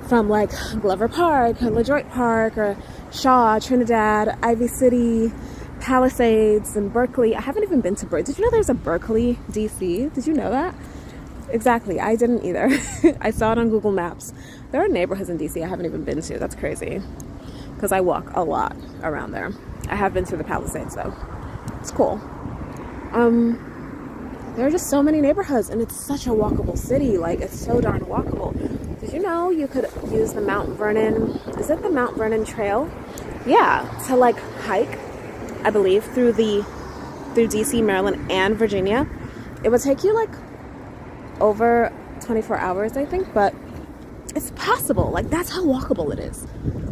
from like Glover Park or LaDroit Park or Shaw, Trinidad, Ivy City, Palisades, and Berkeley. I haven't even been to Berkeley. Did you know there's a Berkeley, DC? Did you know that? Exactly. I didn't either. I saw it on Google Maps. There are neighborhoods in DC I haven't even been to. That's crazy. Because I walk a lot around there. I have been to the Palisades though. It's cool. There are just so many neighborhoods, and it's such a walkable city. Like, it's so darn walkable. Did you know you could use the Mount Vernon, is it the Mount Vernon Trail? Yeah, to like hike, I believe, through DC, Maryland, and Virginia. It would take you like over 24 hours, I think, but it's possible. Like, that's how walkable it is.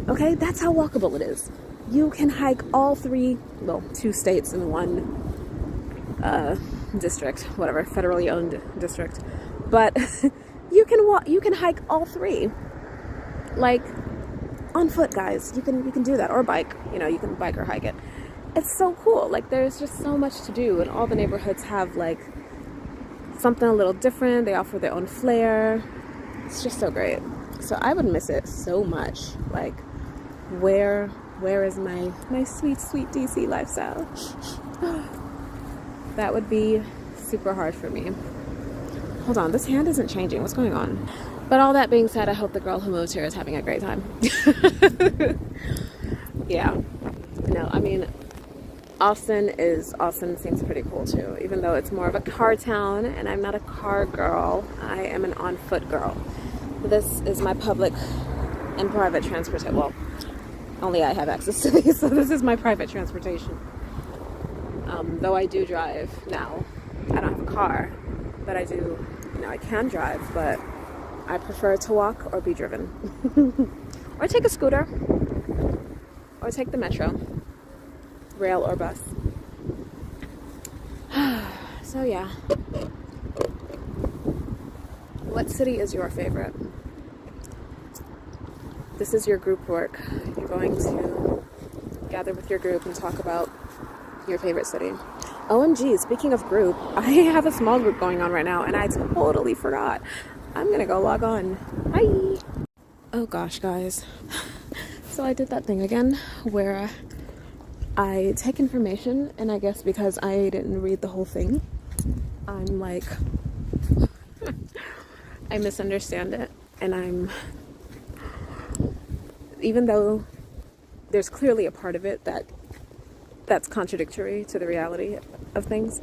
Okay, that's how walkable it is. You can hike all two states in one district, whatever, federally owned district, but you can hike all three, like, on foot, guys. You can do that, or bike. You can bike or hike it. It's so cool. Like, there's just so much to do, and all the neighborhoods have like something a little different. They offer their own flair. It's just so great. So I would miss it so much. Like, where is my sweet, sweet DC lifestyle? That would be super hard for me. Hold on, this hand isn't changing. What's going on? But all that being said, I hope the girl who moved here is having a great time. Yeah. No, I mean, Austin seems pretty cool too, even though it's more of a car town and I'm not a car girl. I am an on-foot girl. This is my public and private transportation. Well, only I have access to these, so this is my private transportation. Though I do drive now. I don't have a car, but I do, I can drive, but I prefer to walk or be driven. Or take a scooter. Or take the metro. Rail or bus. So yeah. What city is your favorite? This is your group work. You're going to gather with your group and talk about your favorite city. OMG, speaking of group, I have a small group going on right now and I totally forgot. I'm gonna go log on. Bye! Oh gosh, guys. So I did that thing again where I take information and I guess because I didn't read the whole thing, I'm like, I misunderstand it, and even though there's clearly a part of it that's contradictory to the reality of things,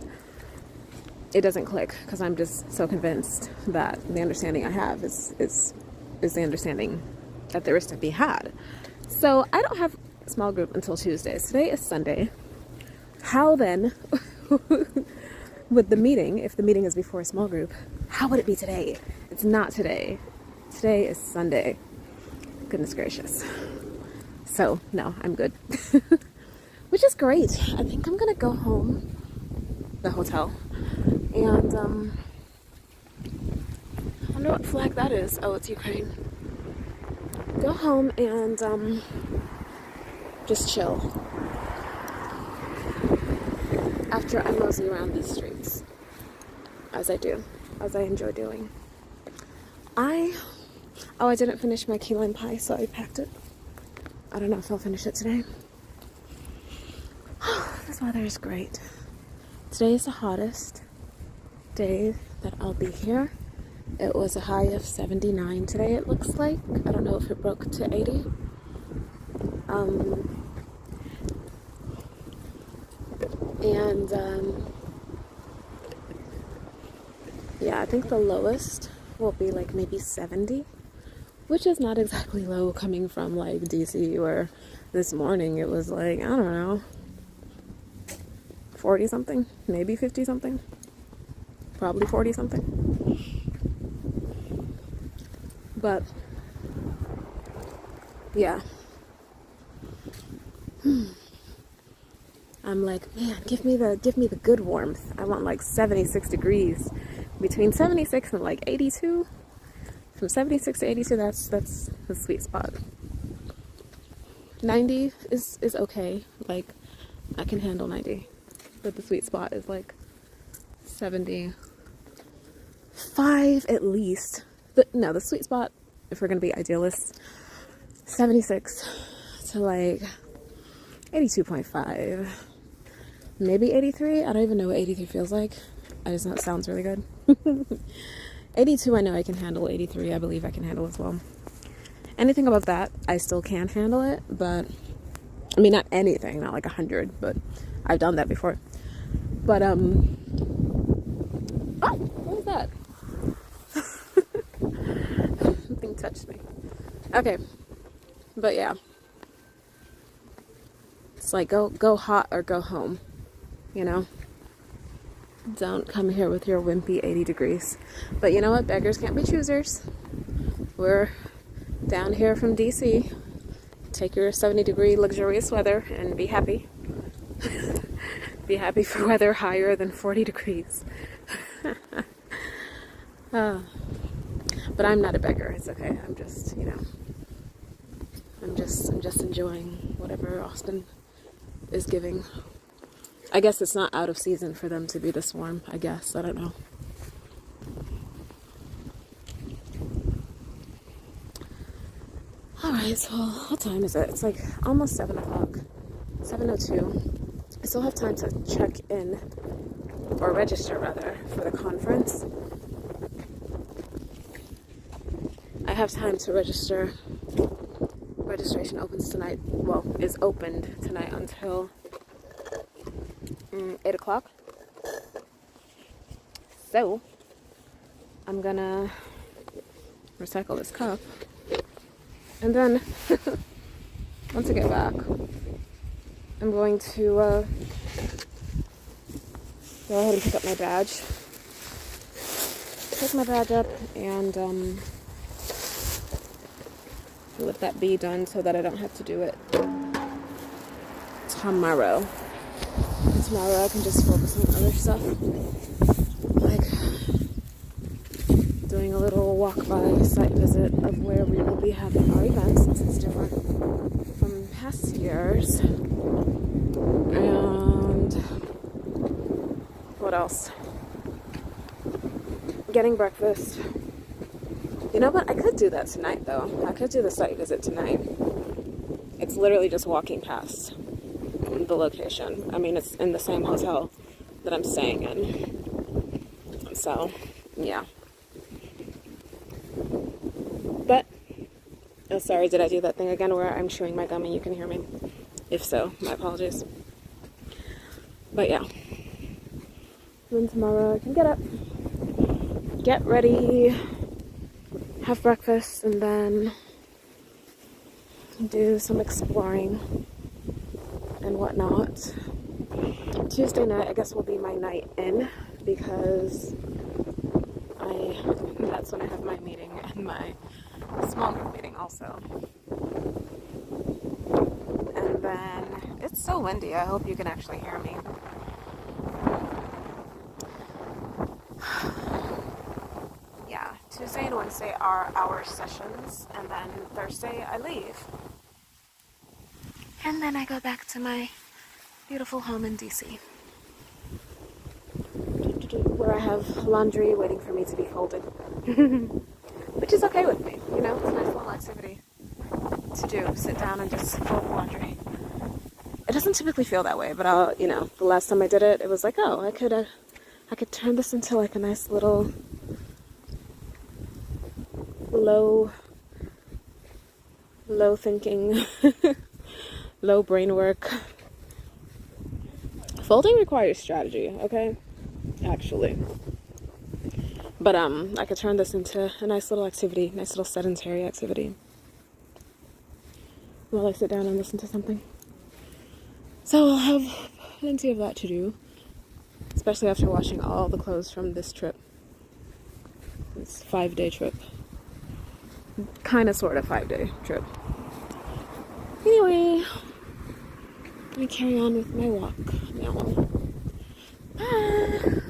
it doesn't click because I'm just so convinced that the understanding I have is the understanding that there is to be had. So I don't have a small group until Tuesdays. Today is Sunday. How then would the meeting, if the meeting is before a small group, how would it be today? It's not today. Today is Sunday. Goodness gracious. So no, I'm good. Which is great. I think I'm gonna go home, the hotel, and I wonder what flag that is. Oh, it's Ukraine. Go home and just chill after I mosey around these streets, as I enjoy doing. I didn't finish my key lime pie, so I packed it. I don't know if I'll finish it today. This weather is great. Today is the hottest day that I'll be here. It was a high of 79 today, it looks like. I don't know if it broke to 80. Yeah, I think the lowest will be like maybe 70, which is not exactly low coming from like DC, where this morning it was like, I don't know, 40 something, maybe 50 something, probably 40 something. But yeah, I'm like, man, give me the good warmth. I want like 76 degrees, between 76 and like 82. From 76 to 82, that's the sweet spot. 90 is okay. Like, I can handle 90, but the sweet spot is like 75 at least. No, the sweet spot, if we're gonna be idealists, 76 to like 82.5, maybe 83. I don't even know what 83 feels like. I just know it sounds really good. 82, I know I can handle. 83, I believe I can handle as well. Anything above that, I still can handle it, but I mean, not anything, not like 100, but I've done that before. But oh, what was that? Something touched me. Okay, but yeah, it's like go hot or go home, you know. Don't come here with your wimpy 80 degrees. But you know what? Beggars can't be choosers. We're down here from DC. Take your 70-degree luxurious weather and be happy. Be happy for weather higher than 40 degrees. But I'm not a beggar. It's okay. I'm just, I'm just enjoying whatever Austin is giving. I guess it's not out of season for them to be this warm, I guess. I don't know. guys, well, what time is it? It's like almost 7 o'clock. 7:02. I still have time to check in, or register rather, for the conference. I have time to register. Registration opens tonight, well, is opened tonight until 8 o'clock. So, I'm gonna recycle this cup. And then, once I get back, I'm going to go ahead and pick up my badge. Pick my badge up and let that be done so that I don't have to do it tomorrow. And tomorrow I can just focus on other stuff, like doing a little walk-by site visit of where we will be having our events, since it's different from past years. And what else? Getting breakfast. You know what? I could do that tonight, though. I could do the site visit tonight. It's literally just walking past the location. I mean, it's in the same hotel that I'm staying in. So, yeah. But, oh, sorry, did I do that thing again where I'm chewing my gum and you can hear me? If so, my apologies. But yeah. Then tomorrow I can get up, get ready, have breakfast, and then do some exploring and whatnot. Tuesday night, I guess, will be my night in, because that's when I have my meeting and my small group meeting also. And then it's so windy. I hope you can actually hear me. Yeah, Tuesday and Wednesday are our sessions, and then Thursday I leave. And then I go back to my beautiful home in DC, where I have laundry waiting for me to be folded. Which is okay with me, you know, it's a nice little activity to do, sit down and just fold laundry. It doesn't typically feel that way, but you know, the last time I did it, it was like, oh, I could turn this into like a nice little low thinking, low brain work. Folding requires strategy, okay? Actually. But I could turn this into a nice little activity, nice little sedentary activity, while I sit down and listen to something. So I'll have plenty of that to do, especially after washing all the clothes from this trip. It's a 5-day trip. Kind of, sort of 5-day trip. Anyway, I'm gonna carry on with my walk now. Bye!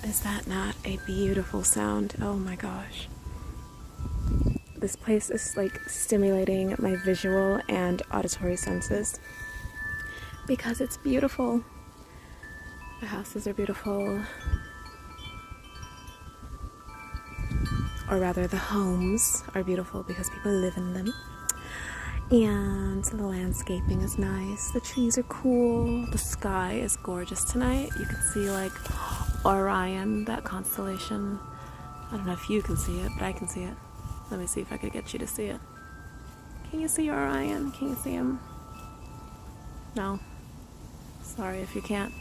Is that not a beautiful sound? Oh my gosh. This place is like stimulating my visual and auditory senses because it's beautiful. The houses are beautiful. Or rather, the homes are beautiful because people live in them. And the landscaping is nice. The trees are cool. The sky is gorgeous tonight. You can see like Orion, that constellation. I don't know if you can see it, but I can see it. Let me see if I could get you to see it. Can you see Orion? Can you see him? No. Sorry if you can't.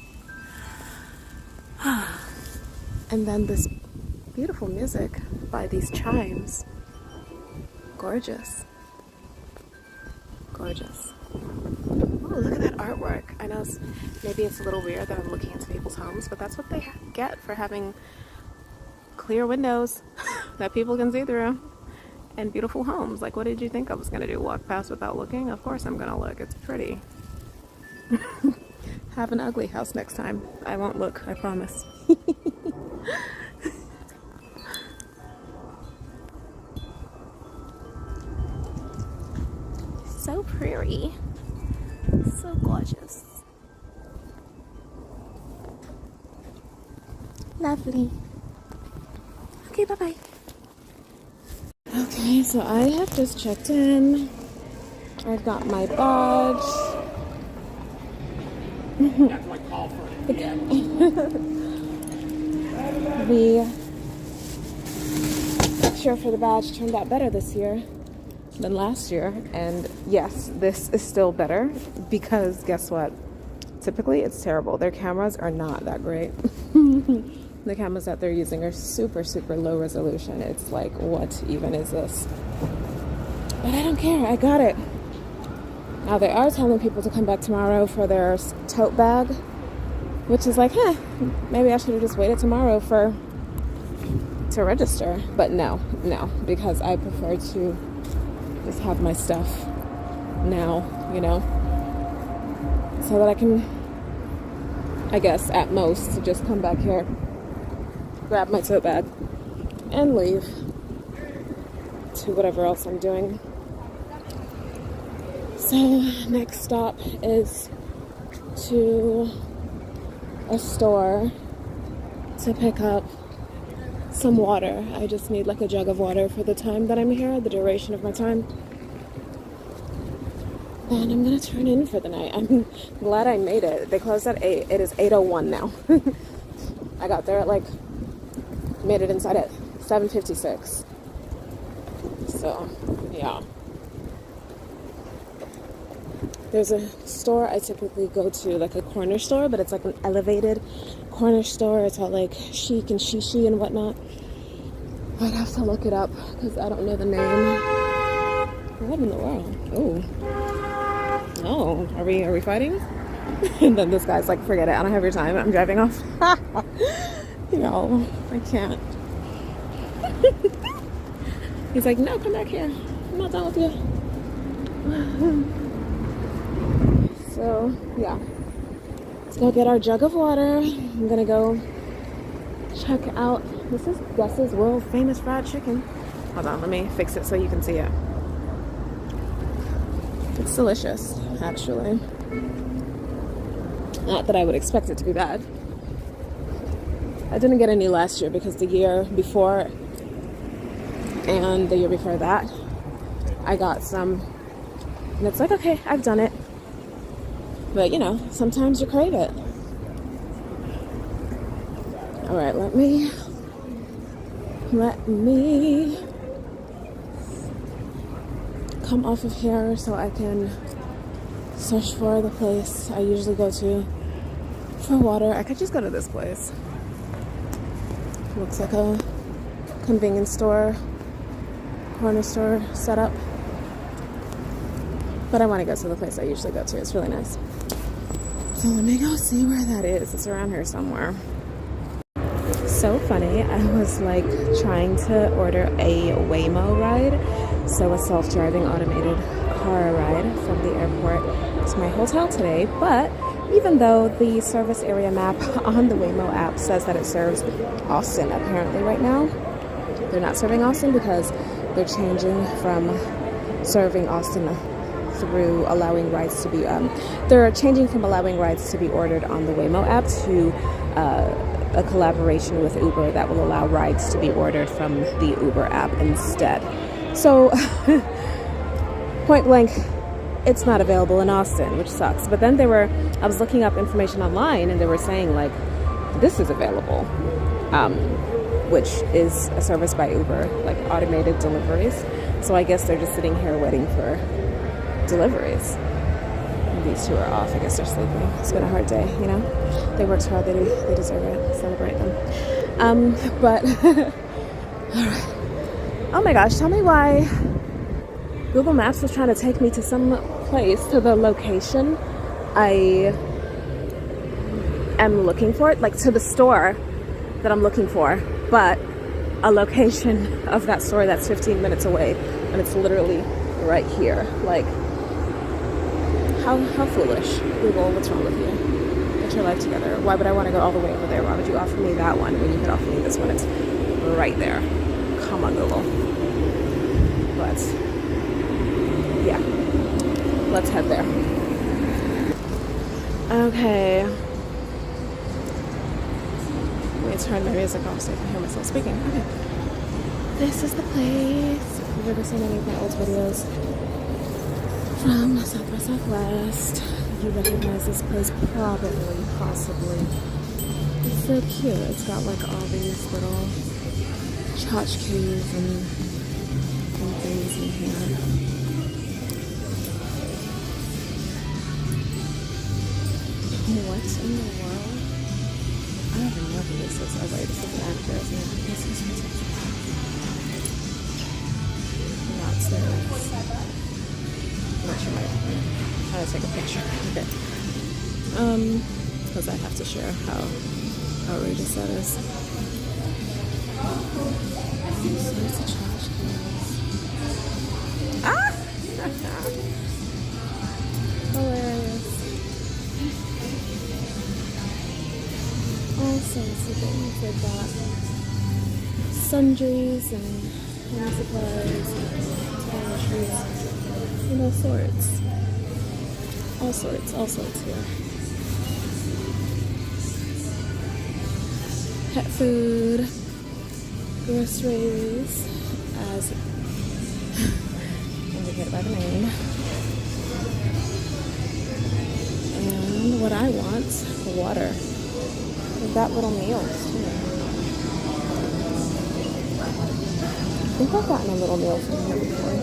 And then this beautiful music by these chimes. Gorgeous. Gorgeous. Oh, look at that artwork. I know maybe it's a little weird that I'm looking into people's homes, but that's what they get for having clear windows that people can see through and beautiful homes. Like, what did you think I was going to do? Walk past without looking? Of course I'm going to look. It's pretty. Have an ugly house next time. I won't look, I promise. So pretty. Lovely. Okay, bye-bye. Okay, so I have just checked in. I've got my badge. The picture for the badge turned out better this year than last year. And yes, this is still better because guess what? Typically, it's terrible. Their cameras are not that great. The cameras that they're using are super, super low resolution. It's like, what even is this? But I don't care. I got it. Now, they are telling people to come back tomorrow for their tote bag, which is like, maybe I should have just waited tomorrow to register. But no, because I prefer to just have my stuff now, so that I can, I guess, at most, just come back here, grab my tote bag, and leave to whatever else I'm doing. So, next stop is to a store to pick up some water. I just need like a jug of water for the time that I'm here, the duration of my time. And I'm gonna turn in for the night. I'm glad I made it. They closed at 8. It is 8:01 now. I got there at made it inside at 7:56. So, yeah. There's a store I typically go to, like a corner store, but it's like an elevated corner store. It's all like chic and shishi and whatnot. I'd have to look it up because I don't know the name. What in the world? Oh, are we fighting? And then this guy's like, forget it, I don't have your time, I'm driving off. Yo, I can't. He's like, no, come back here, I'm not done with you. So yeah, let's go get our jug of water. I'm gonna go check out, this is Gus's world famous fried chicken. Hold on, let me fix it so you can see it. It's delicious, actually. Not that I would expect it to be bad. I didn't get any last year because the year before and the year before that, I got some. And it's like, okay, I've done it. But, sometimes you crave it. All right, let me come off of here so I can search for the place I usually go to for water. I could just go to this place. Looks like a convenience store, corner store setup. But I want to go to the place I usually go to. It's really nice. So let me go see where that is. It's around here somewhere. So funny. I was trying to order a Waymo ride. So a self-driving automated car ride from the airport to my hotel today. But even though the service area map on the Waymo app says that it serves Austin apparently right now, they're not serving Austin because they're changing from serving Austin through allowing rides to be they're changing from allowing rides to be ordered on the Waymo app to a collaboration with Uber that will allow rides to be ordered from the Uber app instead. So point blank, it's not available in Austin, which sucks. But then I was looking up information online and they were saying this is available, which is a service by Uber, automated deliveries. So I guess they're just sitting here waiting for deliveries. And these two are off. I guess they're sleeping. It's been a hard day, They worked hard. They deserve it. Celebrate them. But all right. Oh my gosh! Tell me why Google Maps was trying to take me to some place, to the location I am looking for, to the store that I'm looking for, but a location of that store that's 15 minutes away, and it's literally right here. How foolish. Google, what's wrong with you? Get your life together. Why would I want to go all the way over there? Why would you offer me that one when you could offer me this one? It's right there. Come on, Google. But yeah, let's head there. Okay. me turn my music off so I can hear myself speaking. Okay. This is the place. If you've ever seen any of my old videos from South by Southwest, you recognize this place probably, possibly. It's so cute. It's got like all these little tchotchkes and things in here. What in the world? I don't even know who this is. Oh wait, this is an actor, isn't it? This is not serious. I'm not sure how to take a picture. Okay. Because I have to share how outrageous that is. There's the tchotchkes. Ah! Hilarious. All sorts of things. They've got sundries and home supplies and toiletries and all sorts. All sorts here. Pet food, groceries, as indicated by the name. And what I want, water. We've got little meals too. I think I've gotten a little meal from here before.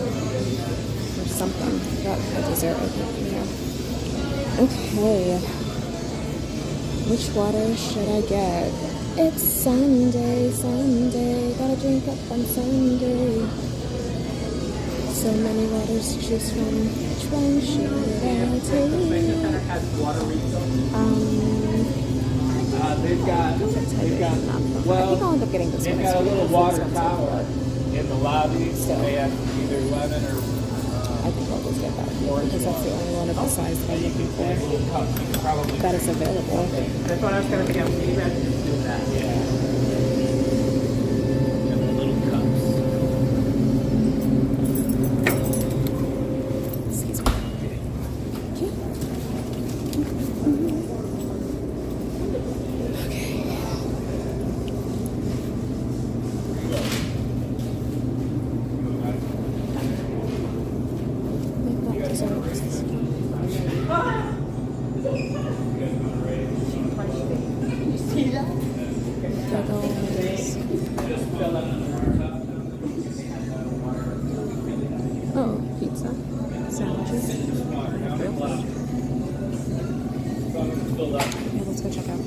Or something. Got a dessert, I think, yeah. Okay. Which water should I get? It's Sunday, gotta drink up on Sunday. So many waters to choose from. Which one should I take? They've got, well, I think I'll end up getting this one. they've got a little water tower in the lobby, so they have either lemon or, I think I'll just get that because that's the only one of the size that I'm looking for probably. that is available. That's what I was going to be able to do. That. Yeah. And the little cups. Excuse me. Thank you. Oh, pizza, sandwiches. Okay, let's go check out.